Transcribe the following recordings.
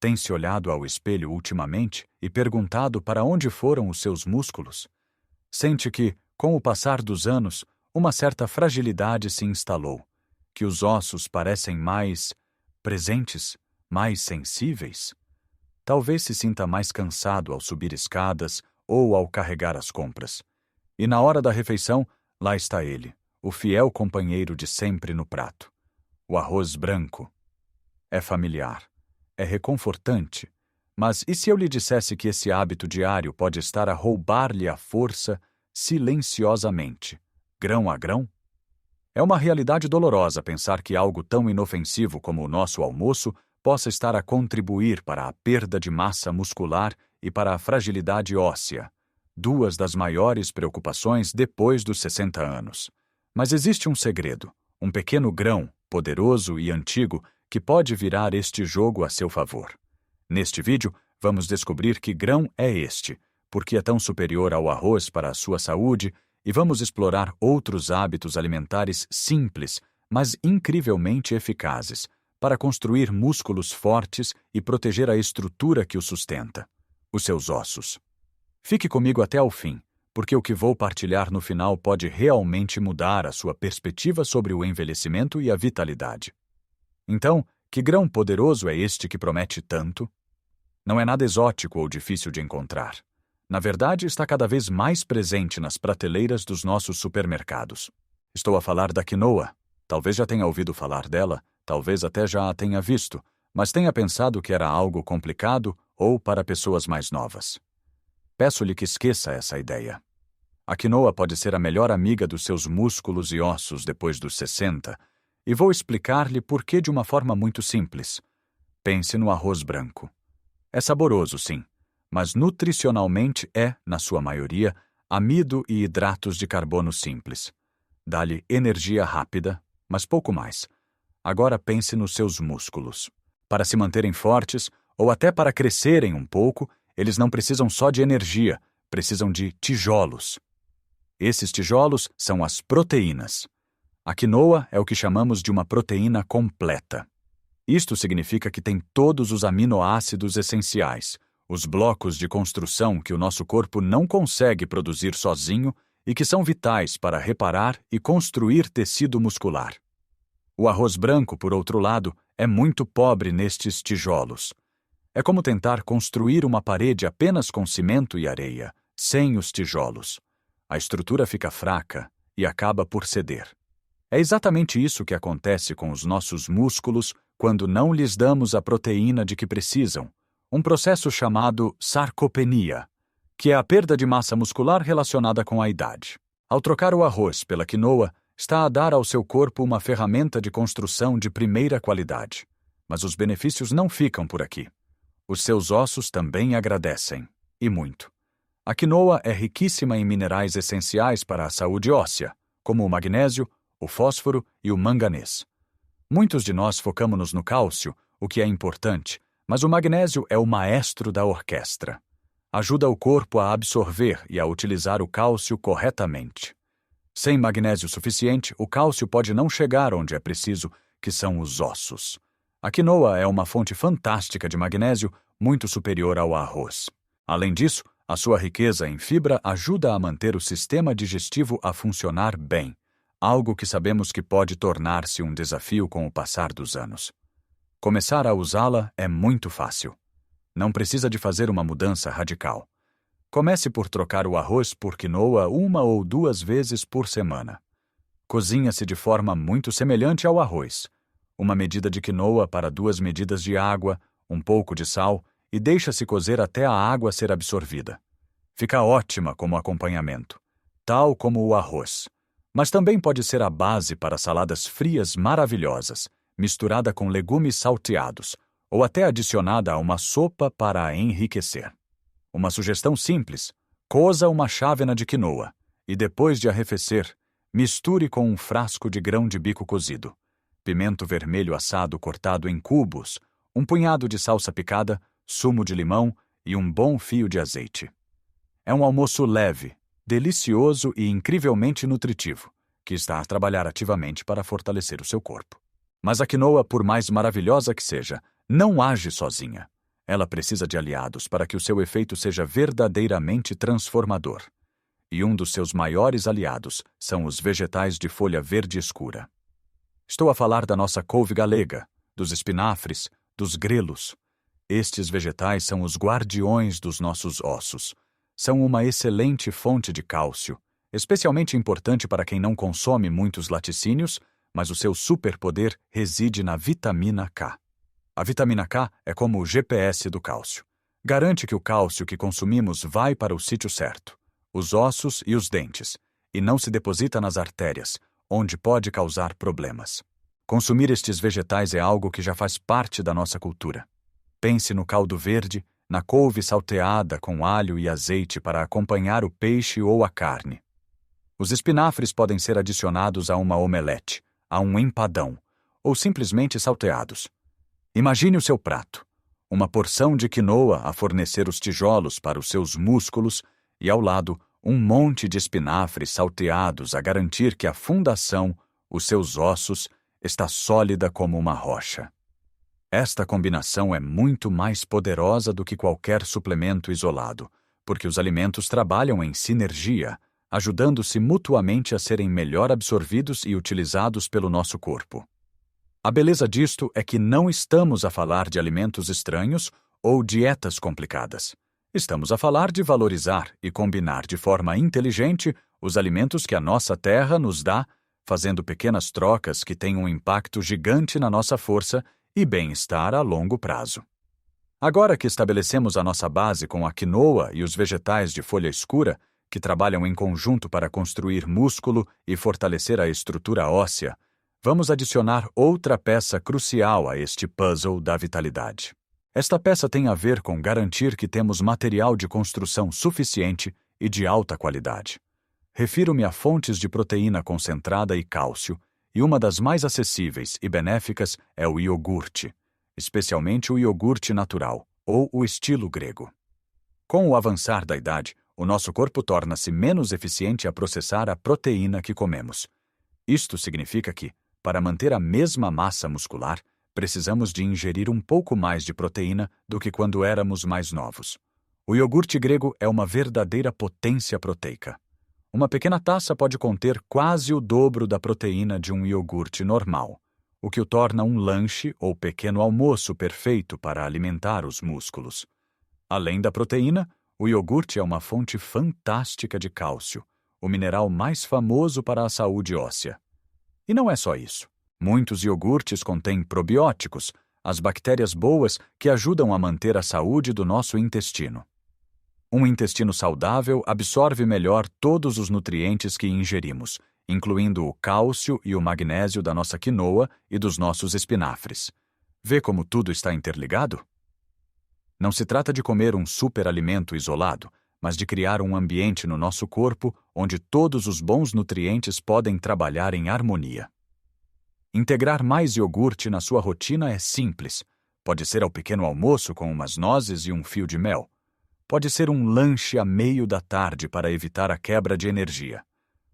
Tem se olhado ao espelho ultimamente e perguntado para onde foram os seus músculos? Sente que, com o passar dos anos, uma certa fragilidade se instalou, que os ossos parecem mais presentes, mais sensíveis? Talvez se sinta mais cansado ao subir escadas ou ao carregar as compras. E na hora da refeição, lá está ele, o fiel companheiro de sempre no prato. O arroz branco. É familiar, é reconfortante, mas e se eu lhe dissesse que esse hábito diário pode estar a roubar-lhe a força silenciosamente, grão a grão? É uma realidade dolorosa pensar que algo tão inofensivo como o nosso almoço possa estar a contribuir para a perda de massa muscular e para a fragilidade óssea, duas das maiores preocupações depois dos 60 anos. Mas existe um segredo, um pequeno grão, poderoso e antigo, que pode virar este jogo a seu favor. Neste vídeo, vamos descobrir que grão é este, porque é tão superior ao arroz para a sua saúde, e vamos explorar outros hábitos alimentares simples, mas incrivelmente eficazes, para construir músculos fortes e proteger a estrutura que o sustenta, os seus ossos. Fique comigo até ao fim, porque o que vou partilhar no final pode realmente mudar a sua perspectiva sobre o envelhecimento e a vitalidade. Então, que grão poderoso é este que promete tanto? Não é nada exótico ou difícil de encontrar. Na verdade, está cada vez mais presente nas prateleiras dos nossos supermercados. Estou a falar da quinoa. Talvez já tenha ouvido falar dela, talvez até já a tenha visto, mas tenha pensado que era algo complicado ou para pessoas mais novas. Peço-lhe que esqueça essa ideia. A quinoa pode ser a melhor amiga dos seus músculos e ossos depois dos 60, e vou explicar-lhe por que de uma forma muito simples. Pense no arroz branco. É saboroso, sim, mas nutricionalmente é, na sua maioria, amido e hidratos de carbono simples. Dá-lhe energia rápida, mas pouco mais. Agora pense nos seus músculos. Para se manterem fortes, ou até para crescerem um pouco, eles não precisam só de energia, precisam de tijolos. Esses tijolos são as proteínas. A quinoa é o que chamamos de uma proteína completa. Isto significa que tem todos os aminoácidos essenciais, os blocos de construção que o nosso corpo não consegue produzir sozinho e que são vitais para reparar e construir tecido muscular. O arroz branco, por outro lado, é muito pobre nestes tijolos. É como tentar construir uma parede apenas com cimento e areia, sem os tijolos. A estrutura fica fraca e acaba por ceder. É exatamente isso que acontece com os nossos músculos quando não lhes damos a proteína de que precisam, um processo chamado sarcopenia, que é a perda de massa muscular relacionada com a idade. Ao trocar o arroz pela quinoa, está a dar ao seu corpo uma ferramenta de construção de primeira qualidade. Mas os benefícios não ficam por aqui. Os seus ossos também agradecem, e muito. A quinoa é riquíssima em minerais essenciais para a saúde óssea, como o magnésio, o fósforo e o manganês. Muitos de nós focamos-nos no cálcio, o que é importante, mas o magnésio é o maestro da orquestra. Ajuda o corpo a absorver e a utilizar o cálcio corretamente. Sem magnésio suficiente, o cálcio pode não chegar onde é preciso, que são os ossos. A quinoa é uma fonte fantástica de magnésio, muito superior ao arroz. Além disso, a sua riqueza em fibra ajuda a manter o sistema digestivo a funcionar bem, algo que sabemos que pode tornar-se um desafio com o passar dos anos. Começar a usá-la é muito fácil. Não precisa de fazer uma mudança radical. Comece por trocar o arroz por quinoa 1 ou 2 vezes por semana. Cozinha-se de forma muito semelhante ao arroz. 1 medida de quinoa para 2 medidas de água, um pouco de sal e deixa-se cozer até a água ser absorvida. Fica ótima como acompanhamento, tal como o arroz. Mas também pode ser a base para saladas frias maravilhosas, misturada com legumes salteados, ou até adicionada a uma sopa para a enriquecer. Uma sugestão simples: coza uma chávena de quinoa e, depois de arrefecer, misture com um frasco de grão de bico cozido, pimento vermelho assado cortado em cubos, um punhado de salsa picada, sumo de limão e um bom fio de azeite. É um almoço leve, delicioso e incrivelmente nutritivo, que está a trabalhar ativamente para fortalecer o seu corpo. Mas a quinoa, por mais maravilhosa que seja, não age sozinha. Ela precisa de aliados para que o seu efeito seja verdadeiramente transformador. E um dos seus maiores aliados são os vegetais de folha verde escura. Estou a falar da nossa couve galega, dos espinafres, dos grelos. Estes vegetais são os guardiões dos nossos ossos. São uma excelente fonte de cálcio, especialmente importante para quem não consome muitos laticínios, mas o seu superpoder reside na vitamina K. A vitamina K é como o GPS do cálcio. Garante que o cálcio que consumimos vai para o sítio certo, os ossos e os dentes, e não se deposita nas artérias, onde pode causar problemas. Consumir estes vegetais é algo que já faz parte da nossa cultura. Pense no caldo verde, na couve salteada com alho e azeite para acompanhar o peixe ou a carne. Os espinafres podem ser adicionados a uma omelete, a um empadão, ou simplesmente salteados. Imagine o seu prato, uma porção de quinoa a fornecer os tijolos para os seus músculos e, ao lado, um monte de espinafres salteados a garantir que a fundação, os seus ossos, está sólida como uma rocha. Esta combinação é muito mais poderosa do que qualquer suplemento isolado, porque os alimentos trabalham em sinergia, ajudando-se mutuamente a serem melhor absorvidos e utilizados pelo nosso corpo. A beleza disto é que não estamos a falar de alimentos estranhos ou dietas complicadas. Estamos a falar de valorizar e combinar de forma inteligente os alimentos que a nossa terra nos dá, fazendo pequenas trocas que têm um impacto gigante na nossa força e bem-estar a longo prazo. Agora que estabelecemos a nossa base com a quinoa e os vegetais de folha escura, que trabalham em conjunto para construir músculo e fortalecer a estrutura óssea, vamos adicionar outra peça crucial a este puzzle da vitalidade. Esta peça tem a ver com garantir que temos material de construção suficiente e de alta qualidade. Refiro-me a fontes de proteína concentrada e cálcio, e uma das mais acessíveis e benéficas é o iogurte, especialmente o iogurte natural, ou o estilo grego. Com o avançar da idade, o nosso corpo torna-se menos eficiente a processar a proteína que comemos. Isto significa que, para manter a mesma massa muscular, precisamos de ingerir um pouco mais de proteína do que quando éramos mais novos. O iogurte grego é uma verdadeira potência proteica. Uma pequena taça pode conter quase o dobro da proteína de um iogurte normal, o que o torna um lanche ou pequeno almoço perfeito para alimentar os músculos. Além da proteína, o iogurte é uma fonte fantástica de cálcio, o mineral mais famoso para a saúde óssea. E não é só isso. Muitos iogurtes contêm probióticos, as bactérias boas que ajudam a manter a saúde do nosso intestino. Um intestino saudável absorve melhor todos os nutrientes que ingerimos, incluindo o cálcio e o magnésio da nossa quinoa e dos nossos espinafres. Vê como tudo está interligado? Não se trata de comer um superalimento isolado, mas de criar um ambiente no nosso corpo onde todos os bons nutrientes podem trabalhar em harmonia. Integrar mais iogurte na sua rotina é simples. Pode ser ao pequeno almoço com umas nozes e um fio de mel. Pode ser um lanche a meio da tarde para evitar a quebra de energia.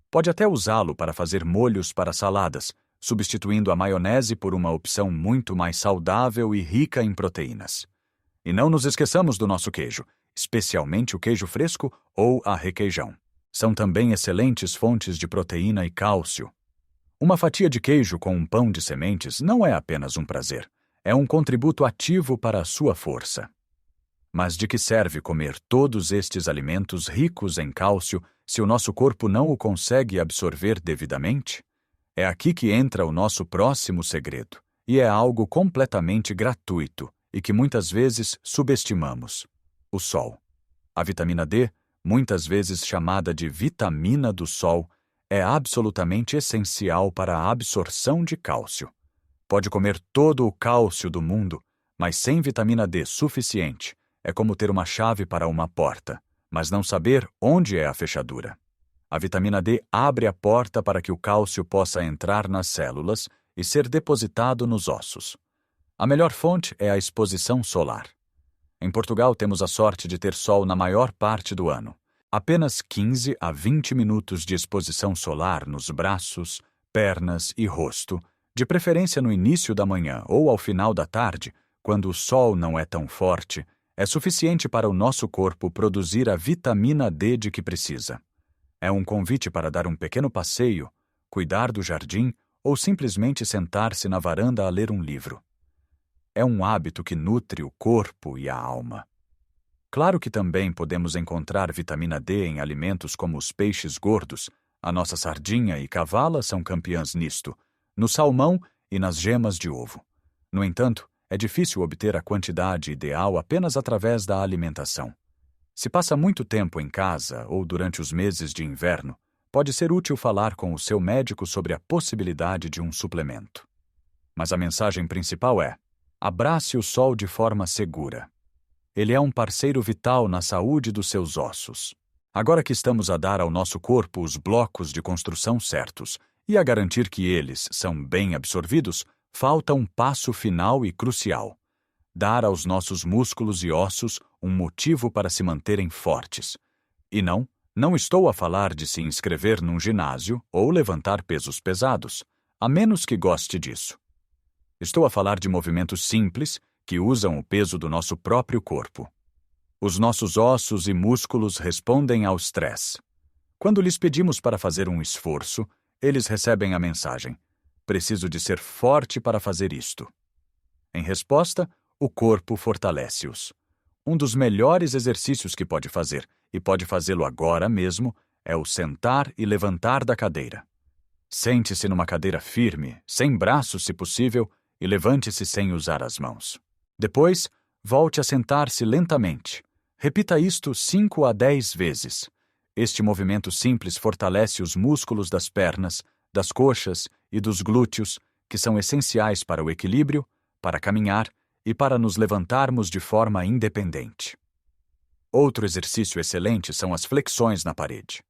Pode até usá-lo para fazer molhos para saladas, substituindo a maionese por uma opção muito mais saudável e rica em proteínas. E não nos esqueçamos do nosso queijo, especialmente o queijo fresco ou a requeijão. São também excelentes fontes de proteína e cálcio. Uma fatia de queijo com um pão de sementes não é apenas um prazer, é um contributo ativo para a sua força. Mas de que serve comer todos estes alimentos ricos em cálcio se o nosso corpo não o consegue absorver devidamente? É aqui que entra o nosso próximo segredo, e é algo completamente gratuito e que muitas vezes subestimamos: o sol. A vitamina D, muitas vezes chamada de vitamina do sol, é absolutamente essencial para a absorção de cálcio. Pode comer todo o cálcio do mundo, mas sem vitamina D suficiente, é como ter uma chave para uma porta, mas não saber onde é a fechadura. A vitamina D abre a porta para que o cálcio possa entrar nas células e ser depositado nos ossos. A melhor fonte é a exposição solar. Em Portugal temos a sorte de ter sol na maior parte do ano. Apenas 15 a 20 minutos de exposição solar nos braços, pernas e rosto, de preferência no início da manhã ou ao final da tarde, quando o sol não é tão forte, é suficiente para o nosso corpo produzir a vitamina D de que precisa. É um convite para dar um pequeno passeio, cuidar do jardim ou simplesmente sentar-se na varanda a ler um livro. É um hábito que nutre o corpo e a alma. Claro que também podemos encontrar vitamina D em alimentos como os peixes gordos. A nossa sardinha e cavala são campeãs nisto, no salmão e nas gemas de ovo. No entanto, é difícil obter a quantidade ideal apenas através da alimentação. Se passa muito tempo em casa ou durante os meses de inverno, pode ser útil falar com o seu médico sobre a possibilidade de um suplemento. Mas a mensagem principal é: abrace o sol de forma segura. Ele é um parceiro vital na saúde dos seus ossos. Agora que estamos a dar ao nosso corpo os blocos de construção certos e a garantir que eles são bem absorvidos, falta um passo final e crucial: dar aos nossos músculos e ossos um motivo para se manterem fortes. E não estou a falar de se inscrever num ginásio ou levantar pesos pesados, a menos que goste disso. Estou a falar de movimentos simples que usam o peso do nosso próprio corpo. Os nossos ossos e músculos respondem ao stress. Quando lhes pedimos para fazer um esforço, eles recebem a mensagem: preciso de ser forte para fazer isto. Em resposta, o corpo fortalece-os. Um dos melhores exercícios que pode fazer, e pode fazê-lo agora mesmo, é o sentar e levantar da cadeira. Sente-se numa cadeira firme, sem braços se possível, e levante-se sem usar as mãos. Depois, volte a sentar-se lentamente. Repita isto 5 a 10 vezes. Este movimento simples fortalece os músculos das pernas, das coxas e dos glúteos, que são essenciais para o equilíbrio, para caminhar e para nos levantarmos de forma independente. Outro exercício excelente são as flexões na parede.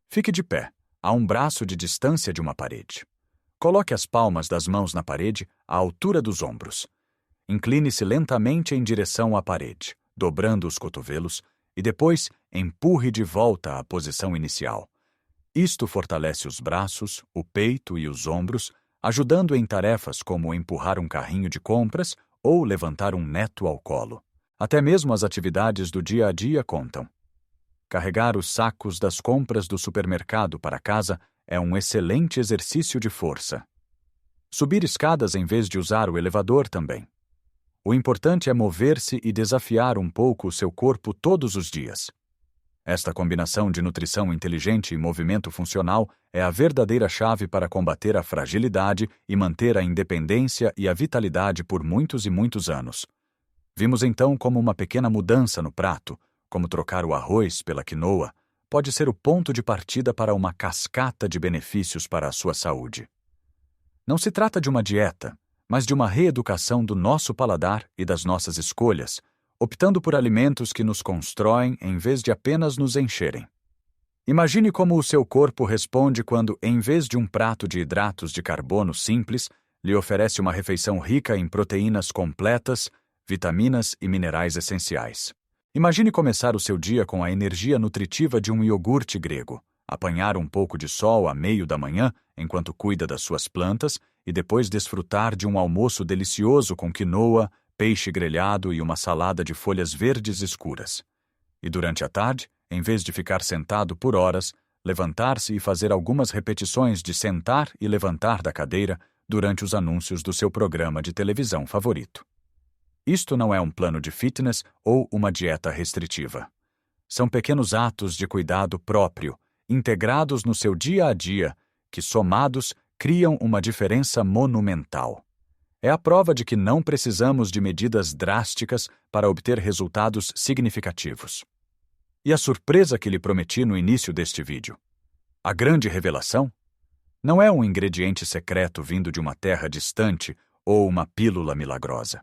Fique de pé, a um braço de distância de uma parede. Coloque as palmas das mãos na parede à altura dos ombros. Incline-se lentamente em direção à parede, dobrando os cotovelos, e depois empurre de volta à posição inicial. Isto fortalece os braços, o peito e os ombros, ajudando em tarefas como empurrar um carrinho de compras ou levantar um neto ao colo. Até mesmo as atividades do dia a dia contam. Carregar os sacos das compras do supermercado para casa é um excelente exercício de força. Subir escadas em vez de usar o elevador também. O importante é mover-se e desafiar um pouco o seu corpo todos os dias. Esta combinação de nutrição inteligente e movimento funcional é a verdadeira chave para combater a fragilidade e manter a independência e a vitalidade por muitos e muitos anos. Vimos então como uma pequena mudança no prato, como trocar o arroz pela quinoa, pode ser o ponto de partida para uma cascata de benefícios para a sua saúde. Não se trata de uma dieta, mas de uma reeducação do nosso paladar e das nossas escolhas, optando por alimentos que nos constroem em vez de apenas nos encherem. Imagine como o seu corpo responde quando, em vez de um prato de hidratos de carbono simples, lhe oferece uma refeição rica em proteínas completas, vitaminas e minerais essenciais. Imagine começar o seu dia com a energia nutritiva de um iogurte grego, apanhar um pouco de sol a meio da manhã enquanto cuida das suas plantas e depois desfrutar de um almoço delicioso com quinoa, peixe grelhado e uma salada de folhas verdes escuras. E durante a tarde, em vez de ficar sentado por horas, levantar-se e fazer algumas repetições de sentar e levantar da cadeira durante os anúncios do seu programa de televisão favorito. Isto não é um plano de fitness ou uma dieta restritiva. São pequenos atos de cuidado próprio, integrados no seu dia a dia, que, somados, criam uma diferença monumental. É a prova de que não precisamos de medidas drásticas para obter resultados significativos. E a surpresa que lhe prometi no início deste vídeo? A grande revelação? Não é um ingrediente secreto vindo de uma terra distante ou uma pílula milagrosa.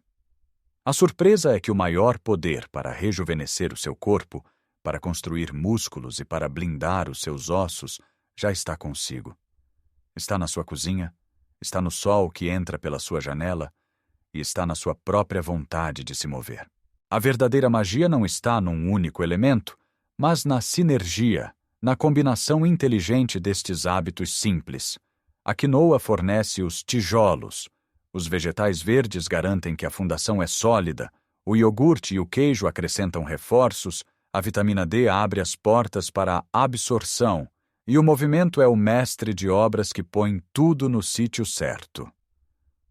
A surpresa é que o maior poder para rejuvenescer o seu corpo, para construir músculos e para blindar os seus ossos, já está consigo. Está na sua cozinha, está no sol que entra pela sua janela e está na sua própria vontade de se mover. A verdadeira magia não está num único elemento, mas na sinergia, na combinação inteligente destes hábitos simples. A quinoa fornece os tijolos, Os vegetais verdes garantem que a fundação é sólida, o iogurte e o queijo acrescentam reforços, a vitamina D abre as portas para a absorção, e o movimento é o mestre de obras que põe tudo no sítio certo.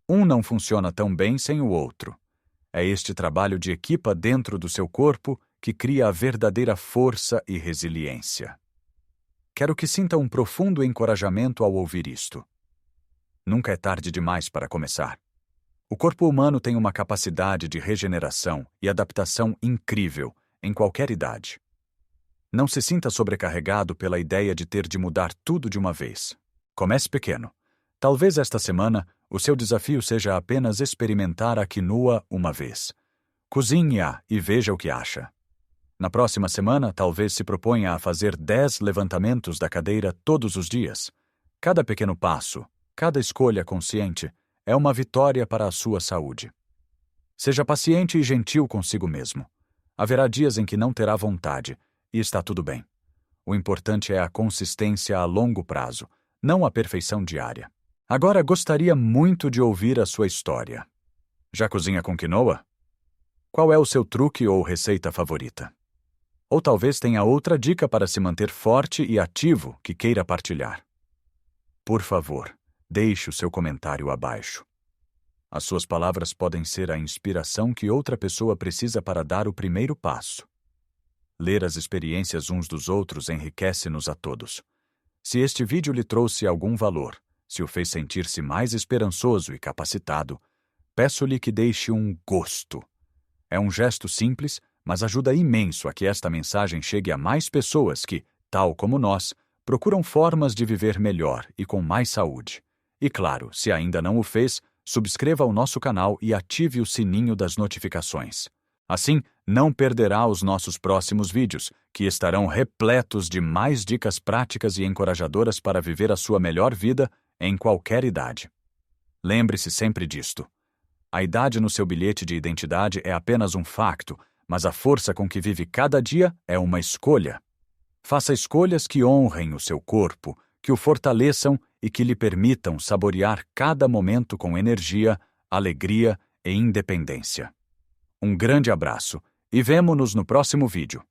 Um não funciona tão bem sem o outro. É este trabalho de equipa dentro do seu corpo que cria a verdadeira força e resiliência. Quero que sinta um profundo encorajamento ao ouvir isto. Nunca é tarde demais para começar. O corpo humano tem uma capacidade de regeneração e adaptação incrível em qualquer idade. Não se sinta sobrecarregado pela ideia de ter de mudar tudo de uma vez. Comece pequeno. Talvez esta semana o seu desafio seja apenas experimentar a quinoa uma vez. Cozinhe-a e veja o que acha. Na próxima semana, talvez se proponha a fazer 10 levantamentos da cadeira todos os dias. Cada pequeno passo, cada escolha consciente, é uma vitória para a sua saúde. Seja paciente e gentil consigo mesmo. Haverá dias em que não terá vontade, e está tudo bem. O importante é a consistência a longo prazo, não a perfeição diária. Agora gostaria muito de ouvir a sua história. Já cozinha com quinoa? Qual é o seu truque ou receita favorita? Ou talvez tenha outra dica para se manter forte e ativo que queira partilhar. Por favor, deixe o seu comentário abaixo. As suas palavras podem ser a inspiração que outra pessoa precisa para dar o primeiro passo. Ler as experiências uns dos outros enriquece-nos a todos. Se este vídeo lhe trouxe algum valor, se o fez sentir-se mais esperançoso e capacitado, peço-lhe que deixe um gosto. É um gesto simples, mas ajuda imenso a que esta mensagem chegue a mais pessoas que, tal como nós, procuram formas de viver melhor e com mais saúde. E claro, se ainda não o fez, subscreva o nosso canal e ative o sininho das notificações. Assim, não perderá os nossos próximos vídeos, que estarão repletos de mais dicas práticas e encorajadoras para viver a sua melhor vida em qualquer idade. Lembre-se sempre disto. A idade no seu bilhete de identidade é apenas um facto, mas a força com que vive cada dia é uma escolha. Faça escolhas que honrem o seu corpo, que o fortaleçam e que lhe permitam saborear cada momento com energia, alegria e independência. Um grande abraço e vemo-nos no próximo vídeo.